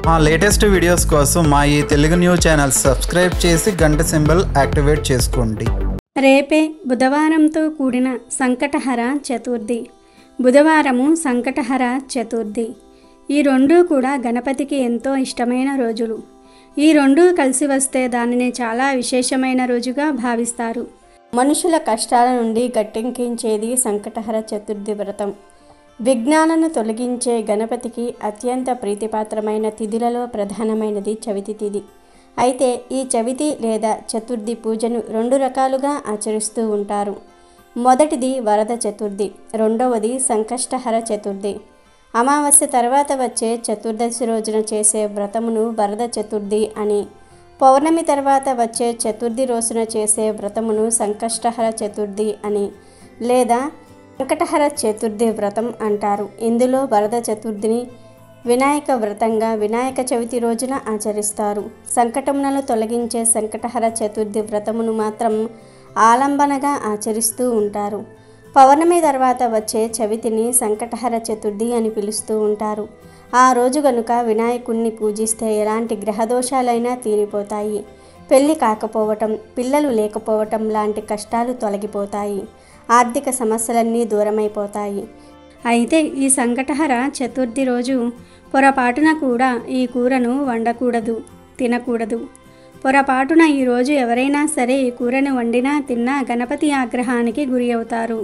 మా latest videos కోసం మా ఈ తెలుగు న్యూస్ ఛానల్ సబ్స్క్రైబ్ చేసి గంట సింబల్ యాక్టివేట్ చేసుకోండి. రేపే బుధవారంతో కూడిన సంకటహర చతుర్థి. బుధవారము సంకటహర చతుర్థి. ఈ రెండూ కూడా గణపతికి ఎంతో ఇష్టమైన రోజులు. ఈ రెండూ కలిసి వస్తే దానిని చాలా విశేషమైన రోజుగా భావిస్తారు. మనుషుల కష్టాల నుండి గట్టెక్కించేది సంకటహర చతుర్థి వ్రతం. విఘ్నాలను తొలగించే గణపతికి అత్యంత ప్రీతిపాత్రమైన తిథులలో ప్రధానమైనది చవితి తిథి. అయితే ఈ చవితి లేదా చతుర్థి పూజను రెండు రకాలుగా ఆచరిస్తూ ఉంటారు. మొదటిది వరద చతుర్థి, రెండవది సంకష్టహర చతుర్థి. అమావాస్య తర్వాత వచ్చే చతుర్దశి రోజున చేసే వ్రతమును వరద చతుర్థి అని, పౌర్ణమి తర్వాత వచ్చే చతుర్థి రోజున చేసే వ్రతమును సంకష్టహర చతుర్థి అని లేదా సంకటహర చతుర్థి వ్రతం అంటారు. ఇందులో వరద చతుర్థిని వినాయక వ్రతంగా వినాయక చవితి రోజున ఆచరిస్తారు. సంకటములను తొలగించే సంకటహర చతుర్థి వ్రతమును మాత్రం ఆలంబనగా ఆచరిస్తూ ఉంటారు. పౌర్ణమి తర్వాత వచ్చే చవితిని సంకటహర చతుర్థి అని పిలుస్తూ ఉంటారు. ఆ రోజు గనుక వినాయకుణ్ణి పూజిస్తే ఎలాంటి గ్రహదోషాలైనా తీరిపోతాయి. పెళ్లి కాకపోవటం, పిల్లలు లేకపోవటం లాంటి కష్టాలు తొలగిపోతాయి. ఆర్థిక సమస్యలన్నీ దూరమైపోతాయి. అయితే ఈ సంకటహర చతుర్థి రోజు పొరపాటున కూడా ఈ కూరను వండకూడదు, తినకూడదు. పొరపాటున ఈరోజు ఎవరైనా సరే ఈ కూరను వండినా తిన్నా గణపతి ఆగ్రహానికి గురి అవుతారు.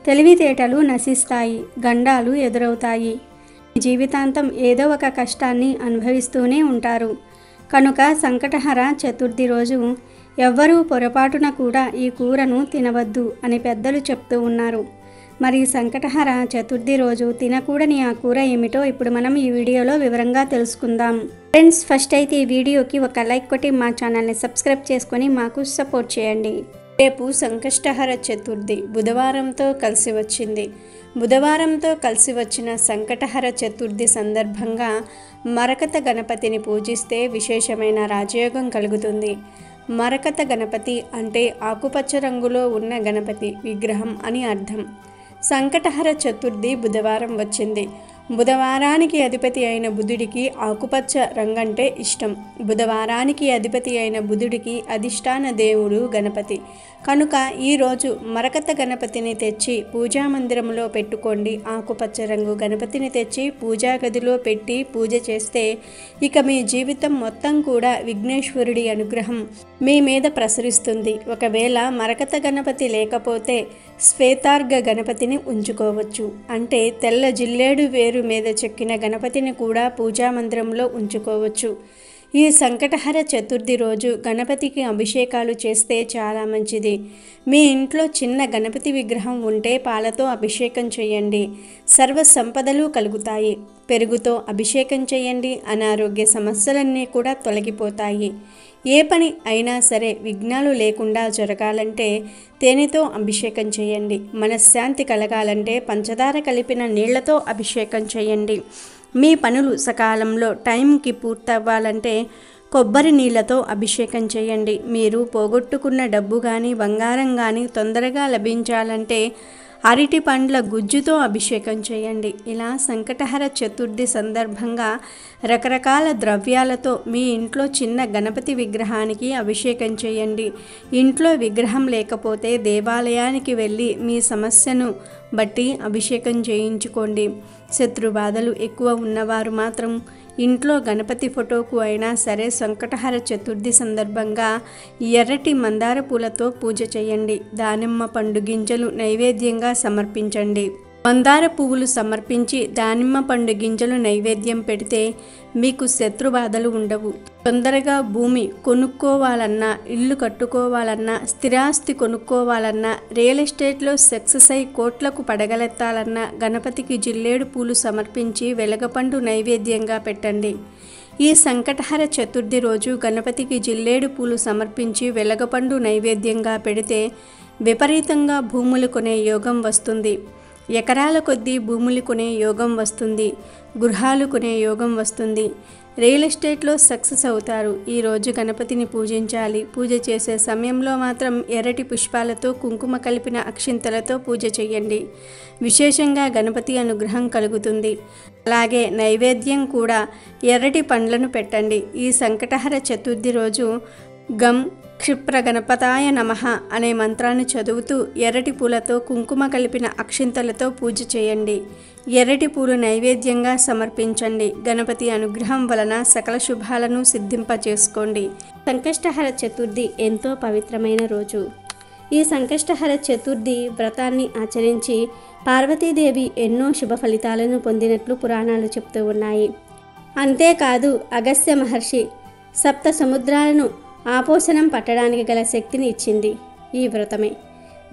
తెలివితేటలు నశిస్తాయి, గండాలు ఎదురవుతాయి. జీవితాంతం ఏదో ఒక కష్టాన్ని అనుభవిస్తూనే ఉంటారు. కనుక సంకటహర చతుర్థి రోజు ఎవ్వరూ పొరపాటున కూడా ఈ కూరను తినవద్దు అని పెద్దలు చెప్తూ ఉన్నారు. మరి సంకటహర చతుర్థి రోజు తినకూడని ఆ కూర ఏమిటో ఇప్పుడు మనం ఈ వీడియోలో వివరంగా తెలుసుకుందాం. ఫ్రెండ్స్, ఫస్ట్ అయితే ఈ వీడియోకి ఒక లైక్ కొట్టి మా ఛానల్ని సబ్స్క్రైబ్ చేసుకొని మాకు సపోర్ట్ చేయండి. రేపు సంకష్టహర చతుర్థి బుధవారంతో కలిసి వచ్చింది. బుధవారంతో కలిసి వచ్చిన సంకటహర చతుర్థి సందర్భంగా మరకత గణపతిని పూజిస్తే విశేషమైన రాజయోగం కలుగుతుంది. మరకత గణపతి అంటే ఆకుపచ్చ రంగులో ఉన్న గణపతి విగ్రహం అని అర్థం. సంకటహర చతుర్థి బుధవారం వచ్చింది. బుధవారానికి అధిపతి అయిన బుధుడికి ఆకుపచ్చ రంగంటే ఇష్టం. బుధవారానికి అధిపతి అయిన బుధుడికి అధిష్టాన దేవుడు గణపతి. కనుక ఈరోజు మరకత గణపతిని తెచ్చి పూజా మందిరంలో పెట్టుకోండి. ఆకుపచ్చ రంగు గణపతిని తెచ్చి పూజా గదిలో పెట్టి పూజ చేస్తే ఇక మీ జీవితం మొత్తం కూడా విఘ్నేశ్వరుడి అనుగ్రహం మీ మీద ప్రసరిస్తుంది. ఒకవేళ మరకత గణపతి లేకపోతే శ్వేతార్ఘ గణపతిని ఉంచుకోవచ్చు. అంటే తెల్ల జిల్లేడు వేరు మీద చెక్కిన గణపతిని కూడా పూజా మందిరంలో ఉంచుకోవచ్చు. ఈ సంకటహర చతుర్థి రోజు గణపతికి అభిషేకాలు చేస్తే చాలా మంచిది. మీ ఇంట్లో చిన్న గణపతి విగ్రహం ఉంటే పాలతో అభిషేకం చేయండి, సర్వ సంపదలు కలుగుతాయి. పెరుగుతో అభిషేకం చేయండి, అనారోగ్య సమస్యలన్నీ కూడా తొలగిపోతాయి. ఏ పని అయినా సరే విఘ్నాలు లేకుండా జరగాలంటే తేనెతో అభిషేకం చేయండి. మనశ్శాంతి కలగాలంటే పంచదార కలిపిన నీళ్లతో అభిషేకం చేయండి. మీ పనులు సకాలంలో టైంకి పూర్తవ్వాలంటే కొబ్బరి నీళ్లతో అభిషేకం చేయండి. మీరు పోగొట్టుకున్న డబ్బు కానీ బంగారం కానీ తొందరగా లభించాలంటే అరటి పండ్ల గుజ్జుతో అభిషేకం చేయండి. ఇలా సంకటహర చతుర్థి సందర్భంగా రకరకాల ద్రవ్యాలతో మీ ఇంట్లో చిన్న గణపతి విగ్రహానికి అభిషేకం చేయండి. ఇంట్లో విగ్రహం లేకపోతే దేవాలయానికి వెళ్ళి మీ సమస్యను బట్టి అభిషేకం చేయించుకోండి. శత్రు బాధలు ఎక్కువ ఉన్నవారు మాత్రం ఇంట్లో గణపతి ఫోటోకు అయినా సరే సంకటహర చతుర్థి సందర్భంగా ఎర్రటి మందార పూలతో పూజ చేయండి. దానిమ్మ పండు గింజలు నైవేద్యంగా సమర్పించండి. మందార పువ్వులు సమర్పించి దానిమ్మ పండు గింజలు నైవేద్యం పెడితే మీకు శత్రు బాధలు ఉండవు. తొందరగా భూమి కొనుక్కోవాలన్నా, ఇల్లు కట్టుకోవాలన్నా, స్థిరాస్తి కొనుక్కోవాలన్నా, రియల్ ఎస్టేట్లో సక్సెస్ అయి కోట్లకు పడగలెత్తాలన్నా గణపతికి జిల్లేడు పూలు సమర్పించి వెలగపండు నైవేద్యంగా పెట్టండి. ఈ సంకటహర చతుర్థి రోజు గణపతికి జిల్లేడు పూలు సమర్పించి వెలగపండు నైవేద్యంగా పెడితే విపరీతంగా భూములు కొనే యోగం వస్తుంది. ఎకరాల కొద్దీ భూములు కొనే యోగం వస్తుంది, గృహాలు కొనే యోగం వస్తుంది, రియల్ ఎస్టేట్లో సక్సెస్ అవుతారు. ఈరోజు గణపతిని పూజించాలి. పూజ చేసే సమయంలో మాత్రం ఎర్రటి పుష్పాలతో కుంకుమ కలిపిన అక్షింతలతో పూజ చేయండి. విశేషంగా గణపతి అనుగ్రహం కలుగుతుంది. అలాగే నైవేద్యం కూడా ఎర్రటి పండ్లను పెట్టండి. ఈ సంకటహర చతుర్థి రోజు గం క్షిప్ర గణపతాయ నమః అనే మంత్రాన్ని చదువుతూ ఎర్రటి పూలతో కుంకుమ కలిపిన అక్షింతలతో పూజ చేయండి. ఎర్రటి పూలు నైవేద్యంగా సమర్పించండి. గణపతి అనుగ్రహం వలన సకల శుభాలను సిద్ధింపచేసుకోండి. సంకష్టహర చతుర్థి ఎంతో పవిత్రమైన రోజు. ఈ సంకష్టహర చతుర్థి వ్రతాన్ని ఆచరించి పార్వతీదేవి ఎన్నో శుభ ఫలితాలను పొందినట్లు పురాణాలు చెప్తూ ఉన్నాయి. అంతేకాదు అగస్త్య మహర్షి సప్త సముద్రాలను ఆపోసనం పట్టడానికి గల శక్తిని ఇచ్చింది ఈ వ్రతమే.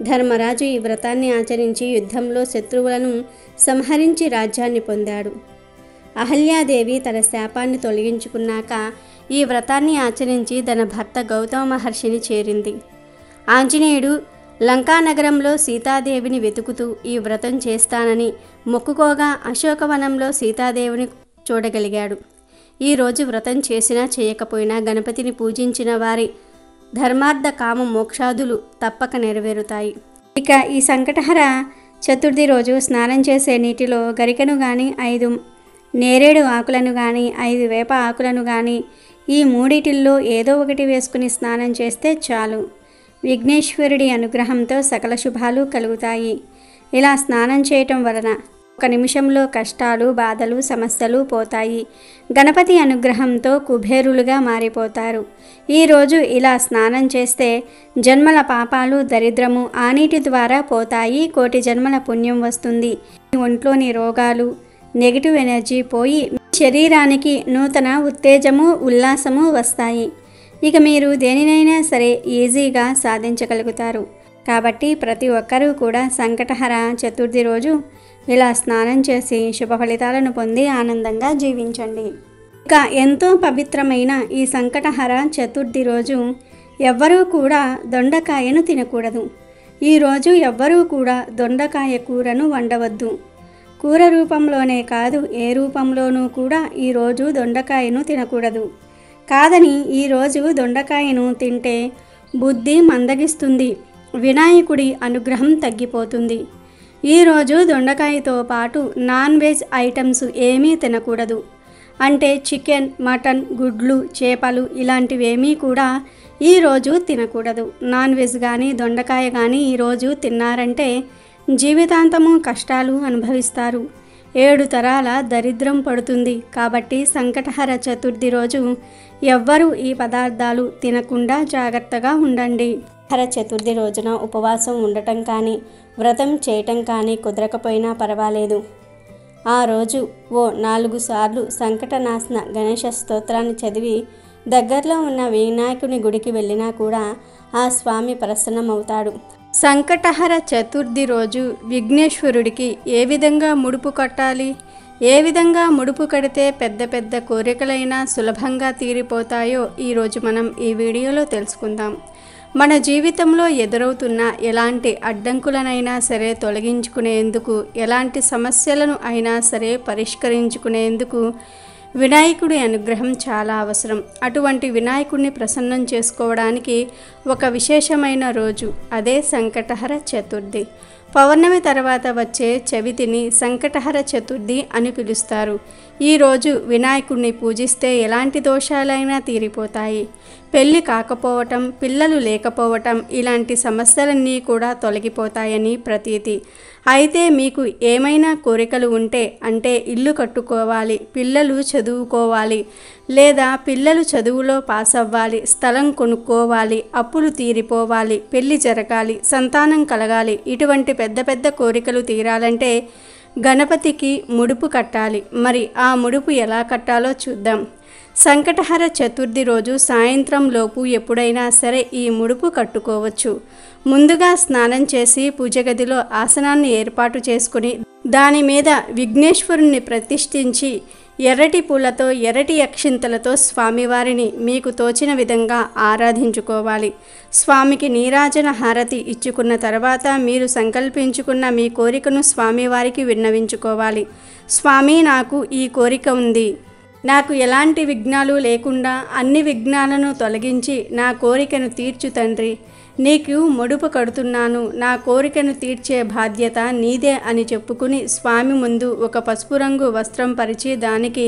ధర్మరాజు ఈ వ్రతాన్ని ఆచరించి యుద్ధంలో శత్రువులను సంహరించి రాజ్యాన్ని పొందాడు. అహల్యాదేవి తన శాపాన్ని తొలగించుకున్నాక ఈ వ్రతాన్ని ఆచరించి తన భర్త గౌతమ మహర్షిని చేరింది. ఆంజనేయుడు లంకానగరంలో సీతాదేవిని వెతుకుతూ ఈ వ్రతం చేస్తానని మొక్కుకోగా అశోకవనంలో సీతాదేవిని చూడగలిగాడు. ఈరోజు వ్రతం చేసినా చేయకపోయినా గణపతిని పూజించిన వారి ధర్మార్థ కామ మోక్షాదులు తప్పక నెరవేరుతాయి. ఇక ఈ సంకటహర చతుర్థి రోజు స్నానం చేసే నీటిలో గరికను కానీ 5 నేరేడు ఆకులను కానీ 5 వేప ఆకులను కానీ ఈ మూడిటిల్లో ఏదో ఒకటి వేసుకుని స్నానం చేస్తే చాలు. విఘ్నేశ్వరుడి అనుగ్రహంతో సకల శుభాలు కలుగుతాయి. ఇలా స్నానం చేయటం వలన 1 నిమిషంలో కష్టాలు, బాధలు, సమస్యలు పోతాయి. గణపతి అనుగ్రహంతో కుబేరులుగా మారిపోతారు. ఈరోజు ఇలా స్నానం చేస్తే జన్మల పాపాలు, దరిద్రము ఆ నీటి ద్వారా పోతాయి. 1 కోటి జన్మల పుణ్యం వస్తుంది. ఒంట్లోని రోగాలు, నెగిటివ్ ఎనర్జీ పోయి శరీరానికి నూతన ఉత్తేజము, ఉల్లాసము వస్తాయి. ఇక మీరు దేనినైనా సరే ఈజీగా సాధించగలుగుతారు. కాబట్టి ప్రతి ఒక్కరూ కూడా సంకటహర చతుర్థి రోజు ఇలా స్నానం చేసి శుభ ఫలితాలను పొంది ఆనందంగా జీవించండి. ఇక ఎంతో పవిత్రమైన ఈ సంకటహర చతుర్థి రోజు ఎవ్వరూ కూడా దొండకాయను తినకూడదు. ఈరోజు ఎవ్వరూ కూడా దొండకాయ కూరను వండవద్దు. కూర రూపంలోనే కాదు ఏ రూపంలోనూ కూడా ఈరోజు దొండకాయను తినకూడదు. కాదని ఈరోజు దొండకాయను తింటే బుద్ధి మందగిస్తుంది, వినాయకుడి అనుగ్రహం తగ్గిపోతుంది. ఈరోజు దొండకాయతో పాటు నాన్ వెజ్ ఐటమ్స్ ఏమీ తినకూడదు. అంటే చికెన్, మటన్, గుడ్లు, చేపలు ఇలాంటివేమీ కూడా ఈరోజు తినకూడదు. నాన్ వెజ్ కానీ దొండకాయ కానీ ఈరోజు తిన్నారంటే జీవితాంతము కష్టాలు అనుభవిస్తారు. 7 తరాల దరిద్రం పడుతుంది. కాబట్టి సంకటహర చతుర్థి రోజు ఎవ్వరూ ఈ పదార్థాలు తినకుండా జాగ్రత్తగా ఉండండి. హర చతుర్థి రోజున ఉపవాసం ఉండటం కానీ వ్రతం చేయటం కానీ కుదరకపోయినా పర్వాలేదు. ఆ రోజు 4 సార్లు సంకటనాశన గణేశ స్తోత్రాన్ని చదివి దగ్గరలో ఉన్న వినాయకుని గుడికి వెళ్ళినా కూడా ఆ స్వామి ప్రసన్నమవుతాడు. సంకటహర చతుర్థి రోజు విఘ్నేశ్వరుడికి ఏ విధంగా ముడుపు కట్టాలి, ఏ విధంగా ముడుపు కడితే పెద్ద పెద్ద కోరికలైనా సులభంగా తీరిపోతాయో ఈరోజు మనం ఈ వీడియోలో తెలుసుకుందాం. మన జీవితంలో ఎదురవుతున్న ఎలాంటి అడ్డంకులనైనా సరే తొలగించుకునేందుకు, ఎలాంటి సమస్యలను అయినా సరే పరిష్కరించుకునేందుకు వినాయకుడి అనుగ్రహం చాలా అవసరం. అటువంటి వినాయకుడిని ప్రసన్నం చేసుకోవడానికి ఒక విశేషమైన రోజు, అదే సంకటహర చతుర్థి. పౌర్ణమి తర్వాత వచ్చే చవితిని సంకటహర చతుర్థి అని పిలుస్తారు. ఈరోజు వినాయకుడిని పూజిస్తే ఎలాంటి దోషాలైనా తీరిపోతాయి. పెళ్ళి కాకపోవటం, పిల్లలు లేకపోవటం ఇలాంటి సమస్యలన్నీ కూడా తొలగిపోతాయని ప్రతీతి. అయితే మీకు ఏమైనా కోరికలు ఉంటే, అంటే ఇల్లు కట్టుకోవాలి, పిల్లలు చదువుకోవాలి, లేదా పిల్లలు చదువులో పాస్ అవ్వాలి, స్థలం కొనుక్కోవాలి, అప్పులు తీరిపోవాలి, పెళ్లి జరగాలి, సంతానం కలగాలి, ఇటువంటి పెద్ద పెద్ద కోరికలు తీరాలంటే గణపతికి ముడుపు కట్టాలి. మరి ఆ ముడుపు ఎలా కట్టాలో చూద్దాం. సంకటహర చతుర్థి రోజు సాయంత్రం లోపు ఎప్పుడైనా సరే ఈ ముడుపు కట్టుకోవచ్చు. ముందుగా స్నానం చేసి పూజ గదిలో ఆసనాన్ని ఏర్పాటు చేసుకుని దాని మీద విఘ్నేశ్వరుణ్ణి ప్రతిష్ఠించి ఎర్రటి పూలతో ఎర్రటి అక్షింతలతో స్వామివారిని మీకు తోచిన విధంగా ఆరాధించుకోవాలి. స్వామికి నీరాజన హారతి ఇచ్చుకున్న తర్వాత మీరు సంకల్పించుకున్న మీ కోరికను స్వామివారికి విన్నవించుకోవాలి. స్వామి, నాకు ఈ కోరిక ఉంది. నాకు ఎలాంటి విఘ్నాలు లేకుండా అన్ని విఘ్నాలను తొలగించి నా కోరికను తీర్చు తండ్రి. నీకు ముడుపు కడుతున్నాను. నా కోరికను తీర్చే బాధ్యత నీదే అని చెప్పుకుని స్వామి ముందు ఒక పసుపు రంగు వస్త్రం పరిచి దానికి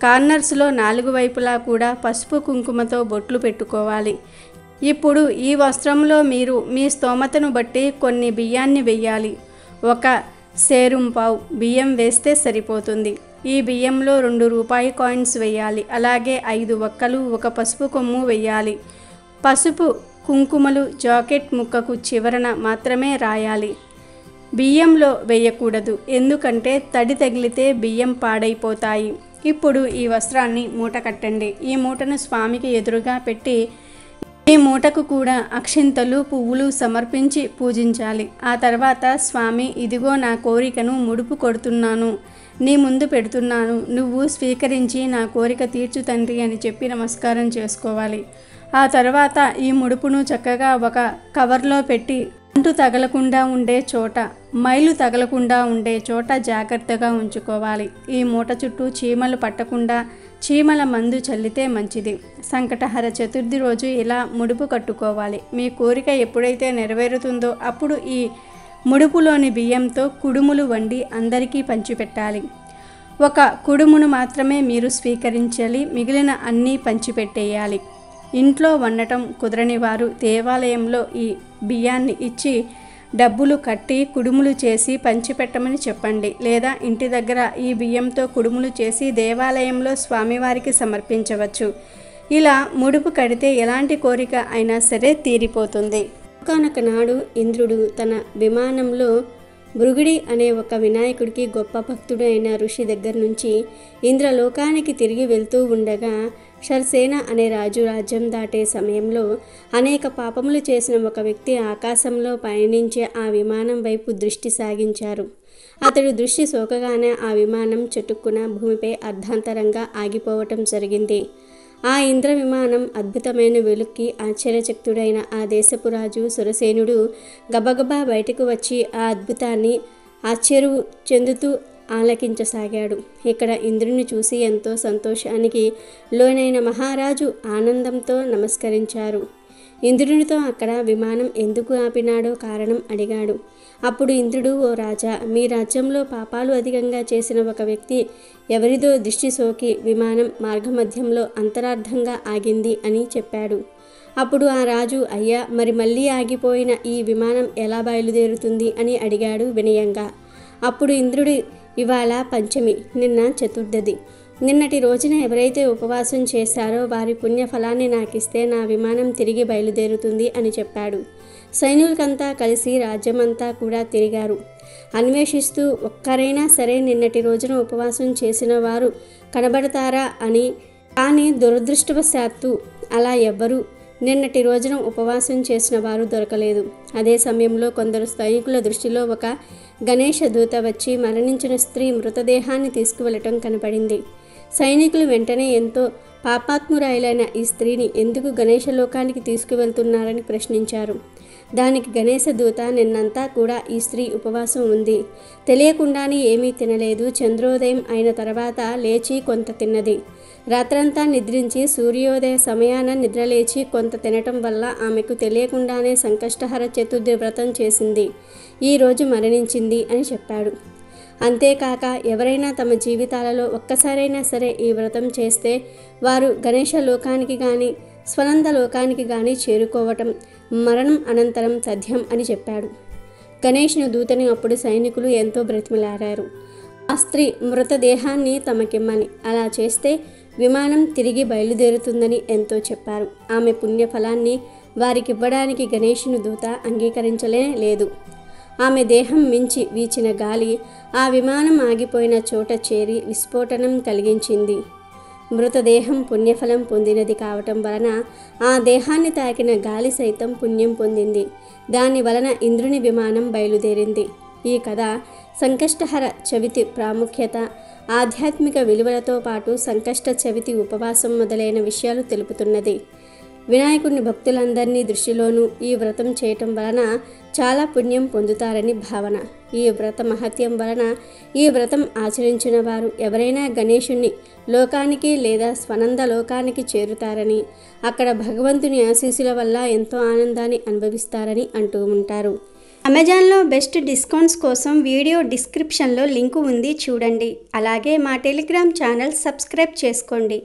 కార్నర్స్లో 4 వైపులా కూడా పసుపు కుంకుమతో బొట్లు పెట్టుకోవాలి. ఇప్పుడు ఈ వస్త్రంలో మీరు మీ స్తోమతను బట్టి కొన్ని బియ్యాన్ని వెయ్యాలి. 1 సేరుంపావు బియ్యం వేస్తే సరిపోతుంది. ఈ బియ్యంలో 2 రూపాయి కాయిన్స్ వేయాలి. అలాగే 5 వక్కలు, 1 పసుపు కొమ్ము వేయాలి. పసుపు కుంకుమలు జాకెట్ ముక్కకు చివరన మాత్రమే రాయాలి. బియ్యంలో వేయకూడదు, ఎందుకంటే తడి తగిలితే బియ్యం పాడైపోతాయి. ఇప్పుడు ఈ వస్త్రాన్ని మూట కట్టండి. ఈ మూటను స్వామికి ఎదురుగా పెట్టి ఈ మూటకు కూడా అక్షింతలు, పువ్వులు సమర్పించి పూజించాలి. ఆ తర్వాత స్వామి, ఇదిగో నా కోరికను ముడుపు కొడుతున్నాను, నీ ముందు పెడుతున్నాను, నువ్వు స్వీకరించి నా కోరిక తీర్చు తండ్రి అని చెప్పి నమస్కారం చేసుకోవాలి. ఆ తర్వాత ఈ ముడుపును చక్కగా ఒక కవర్లో పెట్టి అంటు తగలకుండా ఉండే చోట, మైలు తగలకుండా ఉండే చోట జాగ్రత్తగా ఉంచుకోవాలి. ఈ మూట చుట్టూ చీమలు పట్టకుండా చీమల మందు చల్లితే మంచిది. సంకటహర చతుర్థి రోజు ఇలా ముడుపు కట్టుకోవాలి. మీ కోరిక ఎప్పుడైతే నెరవేరుతుందో అప్పుడు ఈ ముడుపులోని బియ్యంతో కుడుములు వండి అందరికీ పంచిపెట్టాలి. 1 కుడుమును మాత్రమే మీరు స్వీకరించాలి, మిగిలిన అన్నీ పంచిపెట్టేయాలి. ఇంట్లో వండటం కుదరని వారు దేవాలయంలో ఈ బియ్యాన్ని ఇచ్చి డబ్బులు కట్టి కుడుములు చేసి పంచిపెట్టమని చెప్పండి. లేదా ఇంటి దగ్గర ఈ బియ్యంతో కుడుములు చేసి దేవాలయంలో స్వామివారికి సమర్పించవచ్చు. ఇలా ముడుపు కడితే ఎలాంటి కోరిక అయినా సరే తీరిపోతుంది. ఒకానొక నాడు ఇంద్రుడు తన విమానంలో భృగుడి అనే ఒక వినాయకుడికి గొప్ప భక్తుడు అయిన ఋషి దగ్గర నుంచి ఇంద్రలోకానికి తిరిగి వెళ్తూ ఉండగా షర్సేన అనే రాజు రాజ్యం దాటే సమయంలో అనేక పాపములు చేసిన ఒక వ్యక్తి ఆకాశంలో పయనించే ఆ విమానం వైపు దృష్టి సాగించారు. అతడు దృష్టి సోకగానే ఆ విమానం చటుక్కున భూమిపై అర్ధాంతరంగా ఆగిపోవటం జరిగింది. ఆ ఇంద్ర విమానం అద్భుతమైన వెలుక్కి ఆశ్చర్యచకితుడైన ఆ దేశపు రాజు సురసేనుడు గబగబా బయటకు వచ్చి ఆ అద్భుతాన్ని ఆశ్చర్య చెందుతూ ఆలకించసాగాడు. ఇక్కడ ఇంద్రుని చూసి ఎంతో సంతోషానికి లోనైన మహారాజు ఆనందంతో నమస్కరించారు. ఇంద్రునితో అక్కడ విమానం ఎందుకు ఆపినాడో కారణం అడిగాడు. అప్పుడు ఇంద్రుడు, ఓ రాజా, మీ రాజ్యంలో పాపాలు అధికంగా చేసిన ఒక వ్యక్తి ఎవరిదో దృష్టి సోకి విమానం మార్గమధ్యంలో అంతరార్థంగా ఆగింది అని చెప్పాడు. అప్పుడు ఆ రాజు, అయ్యా, మరి మళ్ళీ ఆగిపోయిన ఈ విమానం ఎలా బయలుదేరుతుంది అని అడిగాడు వినయంగా. అప్పుడు ఇంద్రుడు, ఇవాళ పంచమి, నిన్న చతుర్థి. నిన్నటి రోజున ఎవరైతే ఉపవాసం చేశారో వారి పుణ్యఫలాన్ని నాకిస్తే నా విమానం తిరిగి బయలుదేరుతుంది అని చెప్పాడు. సైనికులంతా కలిసి రాజ్యమంతా కూడా తిరిగారు. అన్వేషిస్తూ ఒక్కరైనా సరే నిన్నటి రోజున ఉపవాసం చేసిన వారు కనబడతారా అని. కానీ దురదృష్టవశాత్తు అలా ఎవ్వరూ నిన్నటి రోజున ఉపవాసం చేసిన వారు దొరకలేదు. అదే సమయంలో కొందరు సైనికుల దృష్టిలో ఒక గణేష దూత వచ్చి మరణించిన స్త్రీ మృతదేహాన్ని తీసుకువెళ్ళటం కనపడింది. సైనికులు వెంటనే ఎంతో పాపాత్మురాయిలైన ఈ స్త్రీని ఎందుకు గణేష లోకానికి తీసుకువెళ్తున్నారని ప్రశ్నించారు. దానికి గణేశ దూత, నిన్నంతా కూడా ఈ స్త్రీ ఉపవాసం ఉంది, తెలియకుండానే ఏమీ తినలేదు, చంద్రోదయం అయిన తర్వాత లేచి కొంత తిన్నది, రాత్రంతా నిద్రించి సూర్యోదయ సమయాన నిద్రలేచి కొంత తినటం వల్ల ఆమెకు తెలియకుండానే సంకష్టహర చతుర్థి వ్రతం చేసింది, ఈరోజు మరణించింది అని చెప్పాడు. అంతేకాక ఎవరైనా తమ జీవితాలలో ఒక్కసారైనా సరే ఈ వ్రతం చేస్తే వారు గణేష లోకానికి కానీ స్వనంద లోకానికి కానీ చేరుకోవటం మరణం అనంతరం తథ్యం అని చెప్పాడు. గణేష్ను దూతని అప్పుడు సైనికులు ఎంతో బ్రతిమలాడారు ఆ స్త్రీ మృతదేహాన్ని తమకిమ్మని. అలా చేస్తే విమానం తిరిగి బయలుదేరుతుందని ఎంతో చెప్పారు. ఆమె పుణ్యఫలాన్ని వారికివ్వడానికి గణేష్ను దూత అంగీకరించలే లేదు. ఆమె దేహం మించి వీచిన గాలి ఆ విమానం ఆగిపోయిన చోట చేరి విస్ఫోటనం కలిగించింది. మృతదేహం పుణ్యఫలం పొందినది కావటం వలన ఆ దేహాన్ని తాకిన గాలి సైతం పుణ్యం పొందింది. దాని వలన ఇంద్రుని విమానం బయలుదేరింది. ఈ కథ సంకష్టహర చవితి ప్రాముఖ్యత, ఆధ్యాత్మిక విలువలతో పాటు సంకష్ట చవితి ఉపవాసం మొదలైన విషయాలు తెలుపుతున్నది. వినాయకుని భక్తులందరినీ దృష్టిలోనూ ఈ వ్రతం చేయటం వలన చాలా పుణ్యం పొందుతారని భావన. ఈ వ్రత మహత్యం వలన ఈ వ్రతం ఆచరించిన వారు ఎవరైనా గణేశుణ్ణి లోకానికి లేదా స్వనంద లోకానికి చేరుతారని, అక్కడ భగవంతుని ఆశీస్సుల వల్ల ఎంతో ఆనందాన్ని అనుభవిస్తారని అంటూ ఉంటారు. అమెజాన్లో బెస్ట్ డిస్కౌంట్స్ కోసం వీడియో డిస్క్రిప్షన్లో లింకు ఉంది, చూడండి. అలాగే మా టెలిగ్రామ్ ఛానల్ సబ్స్క్రైబ్ చేసుకోండి.